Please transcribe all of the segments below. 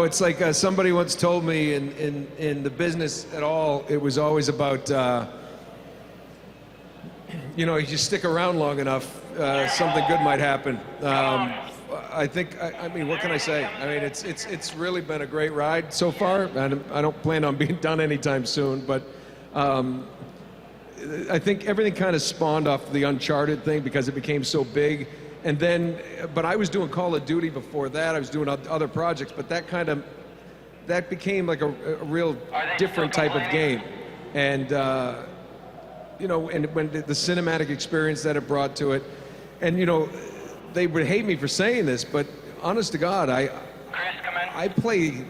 It's like somebody once told me in the business at all, it was always about, you know, you stick around long enough, something good might happen. I mean, what can I say? I mean, it's really been a great ride so far, and I don't plan on being done anytime soon, but I think everything kind of spawned off the Uncharted thing because it became so big. And then, but I was doing Call of Duty before that. I was doing other projects, but that became like a real different type of game. And, you know, and when the cinematic experience that it brought to it, and, you know, they would hate me for saying this, but honest to God, I play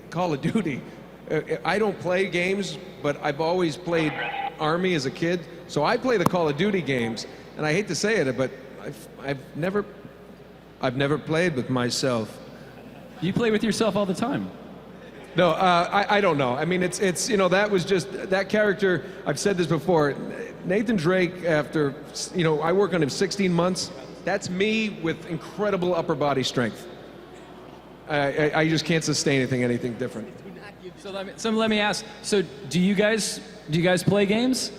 Call of Duty. I don't play games, but I've always played Army as a kid. So I play the Call of Duty games, and I hate to say it, but I've never played with myself. You play with yourself all the time. No, I don't know. I mean, it's you know, that was just that character. I've said this before. Nathan Drake, after, you know, I work on him 16 months. That's me with incredible upper body strength. I just can't sustain anything different. So let me ask. So do you guys play games?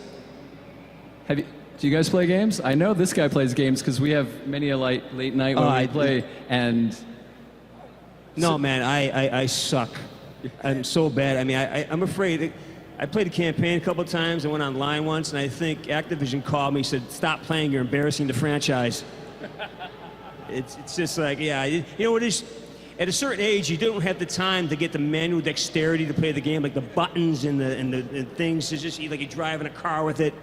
Do you guys play games? I know this guy plays games because we have many a late night when we play. And no, man, I suck. I'm so bad. I mean, I'm afraid. I played a campaign a couple of times. I went online once, and I think Activision called me and said, "Stop playing. You're embarrassing the franchise." It's just like, yeah, you know what it is. At a certain age, you don't have the time to get the manual dexterity to play the game, like the buttons and the things. It's just like you're driving a car with it.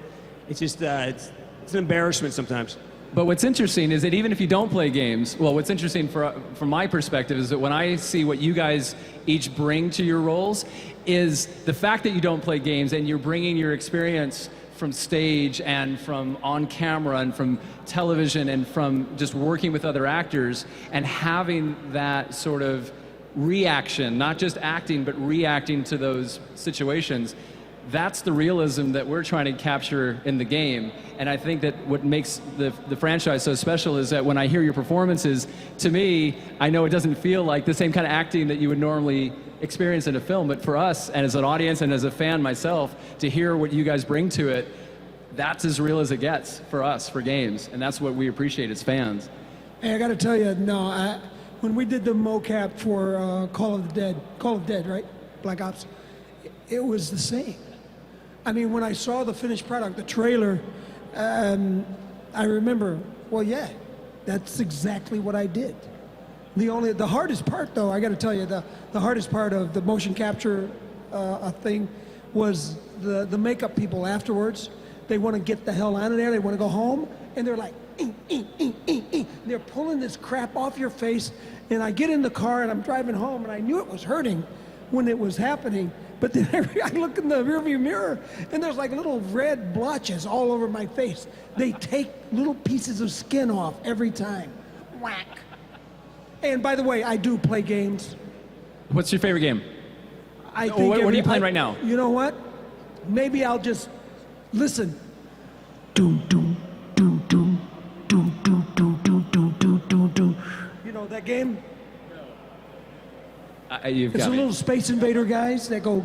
It's just it's an embarrassment sometimes. But what's interesting is that even if you don't play games, well, what's interesting from my perspective is that when I see what you guys each bring to your roles is the fact that you don't play games and you're bringing your experience from stage and from on camera and from television and from just working with other actors and having that sort of reaction, not just acting, but reacting to those situations. That's the realism that we're trying to capture in the game. And I think that what makes the franchise so special is that when I hear your performances, to me, I know it doesn't feel like the same kind of acting that you would normally experience in a film, but for us, and as an audience and as a fan myself, to hear what you guys bring to it, that's as real as it gets for us, for games. And that's what we appreciate as fans. Hey, I gotta tell you, no, when we did the mocap for Call of Dead, right? Black Ops, it was the same. I mean, when I saw the finished product, the trailer, I remember, well, yeah, that's exactly what I did. The hardest part, though, I got to tell you, the hardest part of the motion capture thing was the makeup people afterwards. They want to get the hell out of there. They want to go home, and they're like, they're pulling this crap off your face. And I get in the car, and I'm driving home, and I knew it was hurting when it was happening. But then I look in the rearview mirror, and there's like little red blotches all over my face. They take little pieces of skin off every time. Whack. And by the way, I do play games. What's your favorite game? I think what are you playing right now? You know what? Maybe I'll just listen. Doom, doom, doom, doom, doom, doom, doom, doom, doom, doom, doom, doom. You know that game? It's a little Space Invader guys that go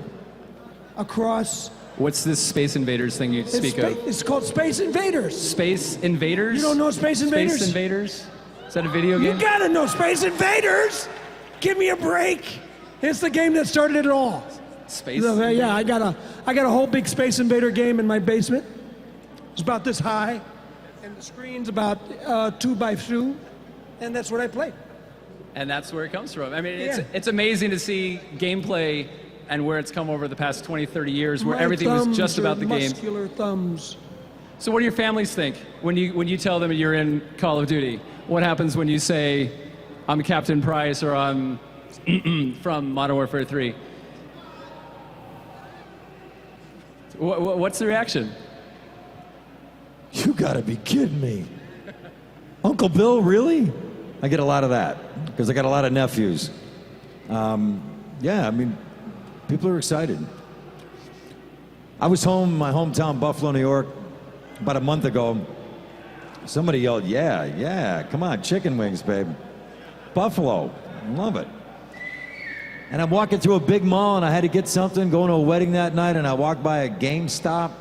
across. What's this Space Invaders thing you speak of? It's called Space Invaders. Space Invaders? You don't know Space Invaders? Space Invaders? Is that a video game? You gotta know Space Invaders! Give me a break! It's the game that started it all. Space? Yeah, I got a whole big Space Invader game in my basement. It's about this high, and the screen's about 2 by 2, and that's what I play. And that's where it comes from. I mean, Yeah. it's amazing to see gameplay and where it's come over the past 20, 30 years, where everything was just about the game. Muscular thumbs. So what do your families think when you tell them you're in Call of Duty? What happens when you say, I'm Captain Price or I'm from Modern Warfare 3? What's the reaction? You gotta be kidding me. Uncle Bill, really? I get a lot of that because I got a lot of nephews. Yeah, I mean, people are excited. I was home in my hometown, Buffalo, New York, about a month ago. Somebody yelled, yeah, come on, chicken wings, babe. Buffalo, love it. And I'm walking through a big mall, and I had to get something, going to a wedding that night, and I walked by a GameStop,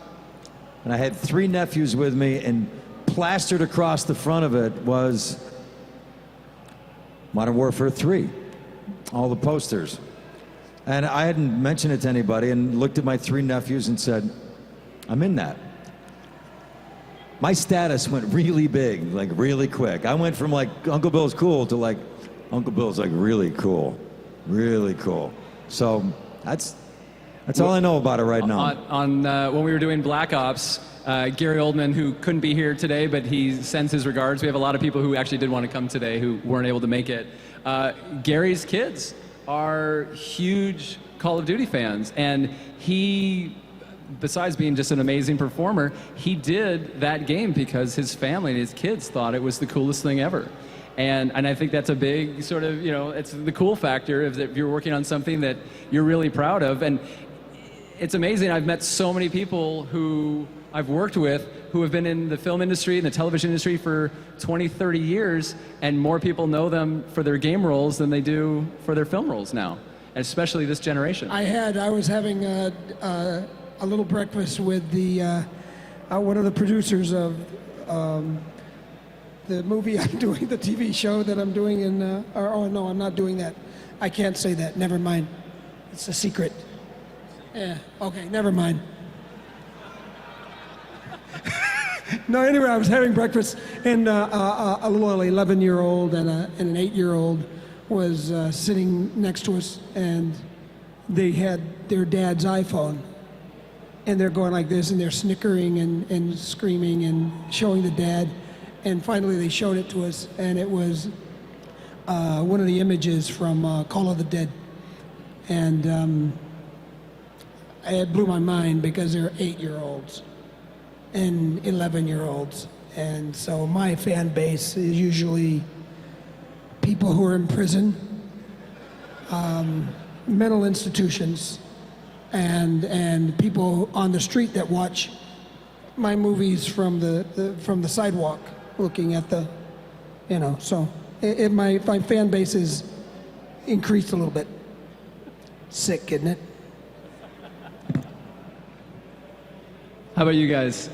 and I had 3 nephews with me, and plastered across the front of it was Modern Warfare 3, all the posters. And I hadn't mentioned it to anybody, and looked at my 3 nephews and said, I'm in that. My status went really big, like really quick. I went from like Uncle Bill's cool to like Uncle Bill's like really cool. Really cool. So that's all I know about it right now. When we were doing Black Ops, Gary Oldman, who couldn't be here today, but he sends his regards. We have a lot of people who actually did want to come today who weren't able to make it. Gary's kids are huge Call of Duty fans, and he, besides being just an amazing performer, he did that game because his family and his kids thought it was the coolest thing ever. And I think that's a big sort of, it's the cool factor if you're working on something that you're really proud of. And it's amazing. I've met so many people who I've worked with who have been in the film industry and the television industry for 20, 30 years, and more people know them for their game roles than they do for their film roles now, especially this generation. I was having a little breakfast with the one of the producers of the movie I'm doing, the TV show that I'm doing oh no, I'm not doing that. I can't say that, never mind. It's a secret. Yeah, okay, never mind. No, anyway, I was having breakfast, and a little 11-year-old and an 8-year-old was sitting next to us, and they had their dad's iPhone, and they're going like this, and they're snickering and screaming and showing the dad. And finally, they showed it to us, and it was one of the images from Call of the Dead. And it blew my mind because they're 8-year-olds and 11-year-olds. And so my fan base is usually people who are in prison, mental institutions, and people on the street that watch my movies from the sidewalk, looking at the, so my fan base is increased a little bit. Sick, isn't it? How about you guys?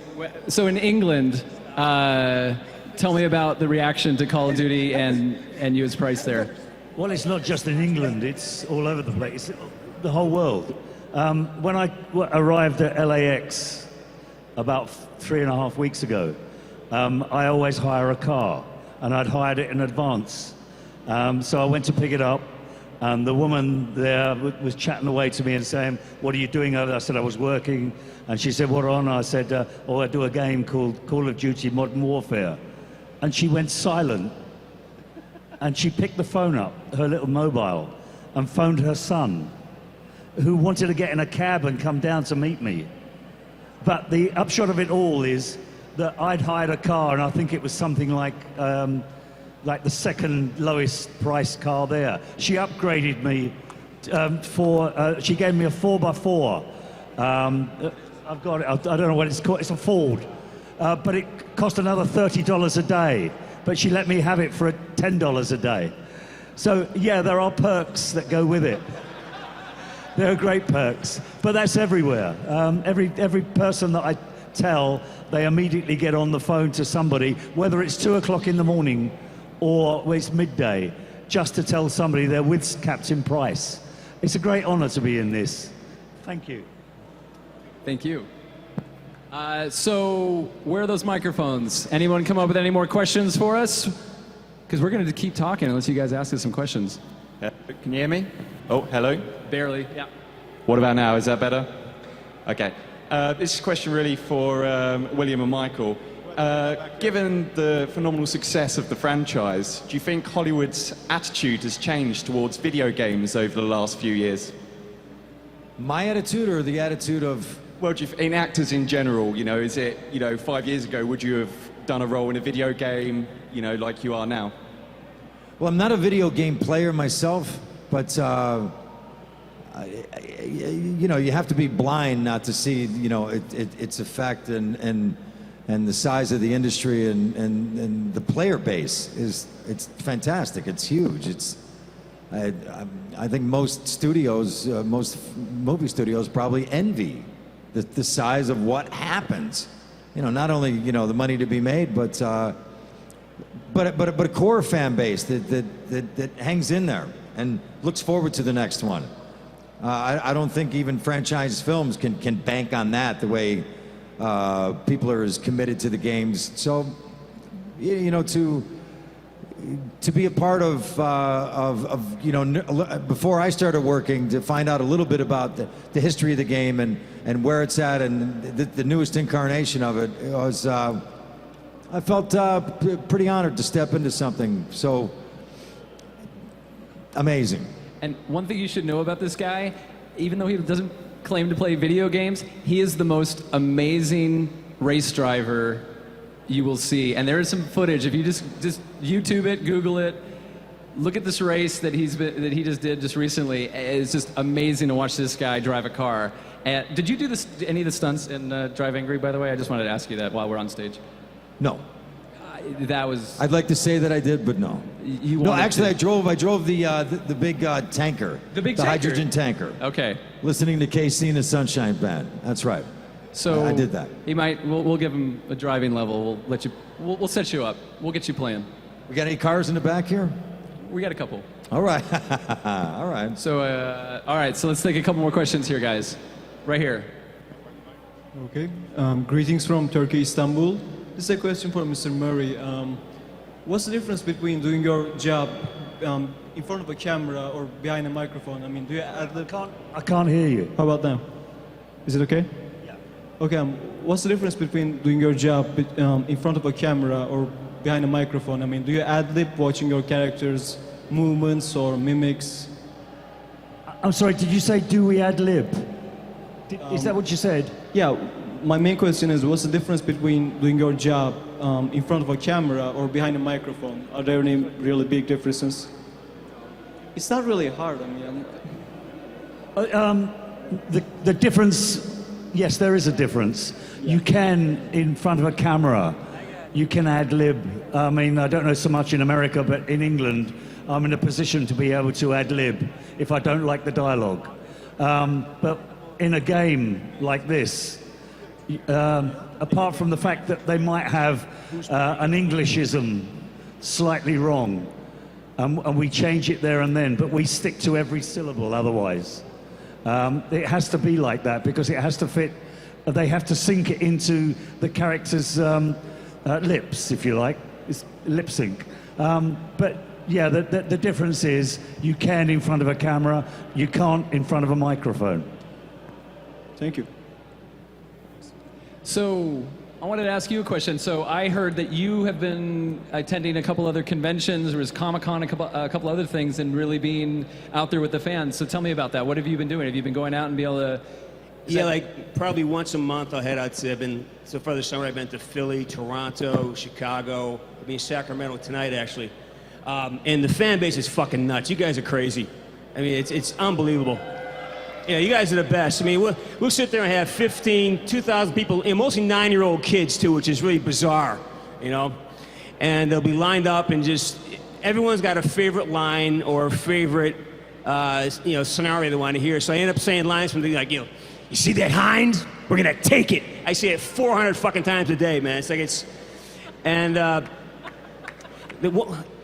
So in England, tell me about the reaction to Call of Duty and you as Price there. Well, it's not just in England, it's all over the place, the whole world. When I arrived at LAX about 3.5 weeks ago, I always hire a car, and I'd hired it in advance. So I went to pick it up, and the woman there was chatting away to me and saying, "What are you doing?" I said I was working, and she said, "What on?" I said, "Oh, I do a game called Call of Duty Modern Warfare." And she went silent, and she picked the phone up, her little mobile, and phoned her son, who wanted to get in a cab and come down to meet me. But the upshot of it all is that I'd hired a car, and I think it was something like the second lowest priced car there. She upgraded me she gave me a 4x4. I've got it, I don't know what it's called, it's a Ford. But it cost another $30 a day. But she let me have it for $10 a day. So yeah, there are perks that go with it. There are great perks, but that's everywhere. Every person that I tell, they immediately get on the phone to somebody, whether it's 2 o'clock in the morning or it's midday, just to tell somebody they're with Captain Price. It's a great honor to be in this. Thank you. Thank you. So where are those microphones? Anyone come up with any more questions for us? Because we're going to keep talking unless you guys ask us some questions. Can you hear me? Oh, hello. Barely, yeah. What about now? Is that better? Okay. This is a question really for William and Michael. Given the phenomenal success of the franchise, do you think Hollywood's attitude has changed towards video games over the last few years? My attitude or the attitude of... Well, in actors in general, is it, 5 years ago, would you have done a role in a video game, like you are now? Well, I'm not a video game player myself, but you have to be blind not to see, its effect and the size of the industry and the player base it's fantastic. It's huge. I think most studios, most movie studios probably envy the size of what happens. You know, not only, you know, the money to be made, but a core fan base that hangs in there and looks forward to the next one. I don't think even franchise films can bank on that the way people are as committed to the games. So, you know, to be a part of you know, before I started working, to find out a little bit about the history of the game and where it's at and the newest incarnation of it, was I felt pretty honored to step into something so amazing. And one thing you should know about this guy, even though he doesn't claim to play video games, he is the most amazing race driver you will see. And there is some footage. If you just YouTube it, Google it, look at this race that he just did just recently. It's just amazing to watch this guy drive a car. And did you do any of the stunts in Drive Angry, by the way? I just wanted to ask you that while we're on stage. No. That was. I'd like to say that I did, but no. No, actually, I drove the big tanker. The big tanker? Hydrogen tanker. Okay. Listening to KC and the Sunshine Band. That's right. So I did that. He might. We'll give him a driving level. We'll let you. We'll set you up. We'll get you playing. We got any cars in the back here? We got a couple. All right. All right. So all right. So let's take a couple more questions here, guys. Right here. Okay. Greetings from Turkey, Istanbul. This is a question for Mr. Murray. What's the difference between doing your job in front of a camera or behind a microphone? I mean, do you add the... I can't hear you. How about now? Is it okay? Yeah. Okay. What's the difference between doing your job in front of a camera or behind a microphone? I mean, do you ad-lib watching your characters' movements or mimics? I'm sorry, did you say do we ad-lib? Is that what you said? Yeah. My main question is, what's the difference between doing your job in front of a camera or behind a microphone? Are there any really big differences? It's not really hard. I mean, The difference, yes, there is a difference. You can, in front of a camera, you can ad-lib. I mean, I don't know so much in America, but in England, I'm in a position to be able to ad-lib if I don't like the dialogue. But in a game like this, apart from the fact that they might have an Englishism slightly wrong, and we change it there and then, but we stick to every syllable otherwise. It has to be like that because it has to fit, they have to sink it into the character's lips, if you like. It's lip sync. But yeah, the difference is you can in front of a camera, you can't in front of a microphone. thank you. So I wanted to ask you a question. So I heard that you have been attending a couple other conventions. There was Comic-Con, a couple other things, and really being out there with the fans. So tell me about that. What have you been doing? Have you been going out and be able to... Yeah, like probably once a month I'd say I've been, so far this summer I've been to Philly, Toronto, Chicago, I'll be in Sacramento tonight actually. And the fan base is fucking nuts. You guys are crazy. I mean, it's unbelievable. Yeah, you guys are the best. I mean, we'll sit there and have 2,000 people, and mostly 9-year-old kids too, which is really bizarre, you know? And they'll be lined up and just, everyone's got a favorite line or a favorite, scenario they want to hear. So I end up saying lines from the, like, you see that hind? We're gonna take it. I say it 400 fucking times a day, man. It's like and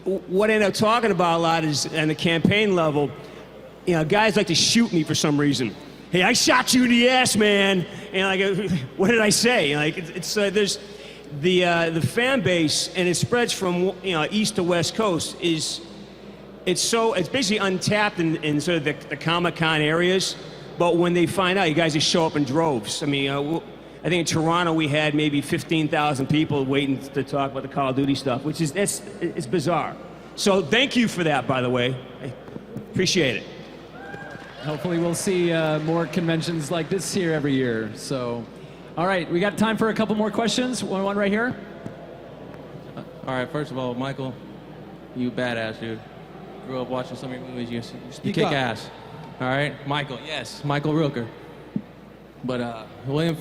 what I end up talking about a lot is, on the campaign level, guys like to shoot me for some reason. Hey, I shot you in the ass, man. And like, what did I say? Like, there's the fan base, and it spreads from east to west coast. It's basically untapped in sort of the Comic-Con areas. But when they find out, you guys just show up in droves. I mean, I think in Toronto we had maybe 15,000 people waiting to talk about the Call of Duty stuff, which is it's bizarre. So thank you for that, by the way. I appreciate it. Hopefully we'll see more conventions like this here every year. So, all right, we got time for a couple more questions. One right here. All right, first of all, Michael, you badass, dude. Grew up watching some of your movies. You kick ass. All right, Michael, yes, Michael Rooker. But William